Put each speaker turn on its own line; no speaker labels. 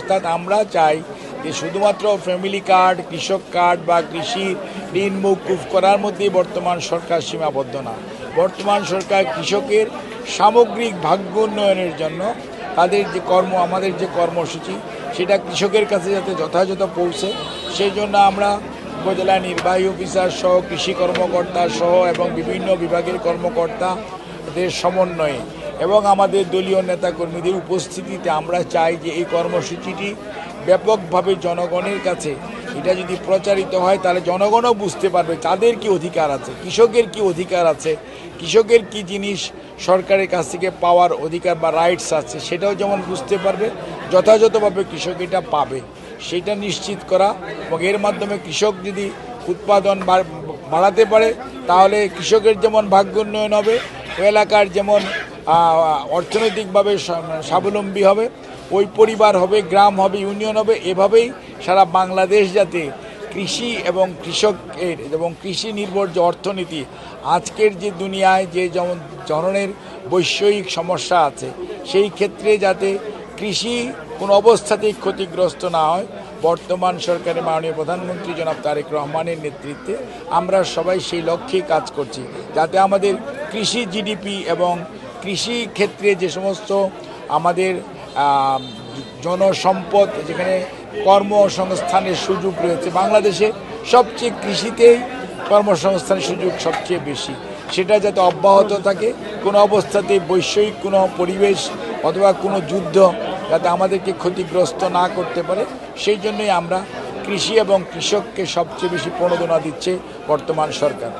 অর্থাৎ আমরা চাই যে শুধুমাত্র ফ্যামিলি কার্ড, কৃষক কার্ড বা কৃষি ঋণ মৌকুফ করার মধ্যেই বর্তমান সরকার সীমাবদ্ধ না। বর্তমান সরকার কৃষকের সামগ্রিক ভাগ্য উন্নয়নের জন্য আমাদের যে কর্মসূচি সেটা কৃষকের কাছে যাতে যথাযথ পৌঁছে, সেই জন্য আমরা উপজেলা নির্বাহী অফিসার সহ কৃষি কর্মকর্তা সহ এবং বিভিন্ন বিভাগের কর্মকর্তাদের সমন্বয়ে এবং আমাদের দলীয় নেতাকর্মীদের উপস্থিতিতে আমরা চাই যে এই কর্মসূচিটি ব্যাপকভাবে জনগণের কাছে এটা যদি প্রচারিত হয় তাহলে জনগণও বুঝতে পারবে তাদের কি অধিকার আছে, কৃষকের কি অধিকার আছে, কৃষকের কি জিনিস সরকারের কাছ থেকে পাওয়ার অধিকার বা রাইটস আছে সেটাও যেমন বুঝতে পারবে, যথাযথভাবে কৃষক এটা পাবে সেটা নিশ্চিত করা। এবং এর মাধ্যমে কৃষক যদি উৎপাদন বাড়াতে পারে তাহলে কৃষকের যেমন ভাগ্য উন্নয়ন হবে, ওই এলাকার যেমন অর্থনৈতিকভাবে স্বাবলম্বী হবে, ওই পরিবার হবে, গ্রাম হবে, ইউনিয়ন হবে, এভাবেই সারা বাংলাদেশ যাতে কৃষি এবং কৃষকের এবং কৃষি নির্ভর যে অর্থনীতি, আজকের যে দুনিয়ায় যে যেমন ধরনের বৈষয়িক সমস্যা আছে সেই ক্ষেত্রে যাতে কৃষি কোনো অবস্থাতেই ক্ষতিগ্রস্ত না হয়, বর্তমান সরকারের মাননীয় প্রধানমন্ত্রী জনাব তারেক রহমানের নেতৃত্বে আমরা সবাই সেই লক্ষ্যেই কাজ করছি যাতে আমাদের কৃষি জিডিপি এবং কৃষি ক্ষেত্রে যে সমস্ত আমাদের জনসম্পদ যেখানে কর্মসংস্থানের সুযোগ রয়েছে, বাংলাদেশে সবচেয়ে কৃষিতেই কর্মসংস্থানের সুযোগ সবচেয়ে বেশি, সেটা যাতে অব্যাহত থাকে, কোনো অবস্থাতেই বৈষয়িক কোনো পরিবেশ অথবা কোনো যুদ্ধ যাতে আমাদেরকে ক্ষতিগ্রস্ত না করতে পারে, সেই জন্যই আমরা কৃষি এবং কৃষককে সবচেয়ে বেশি প্রণোদনা দিচ্ছে বর্তমান সরকার।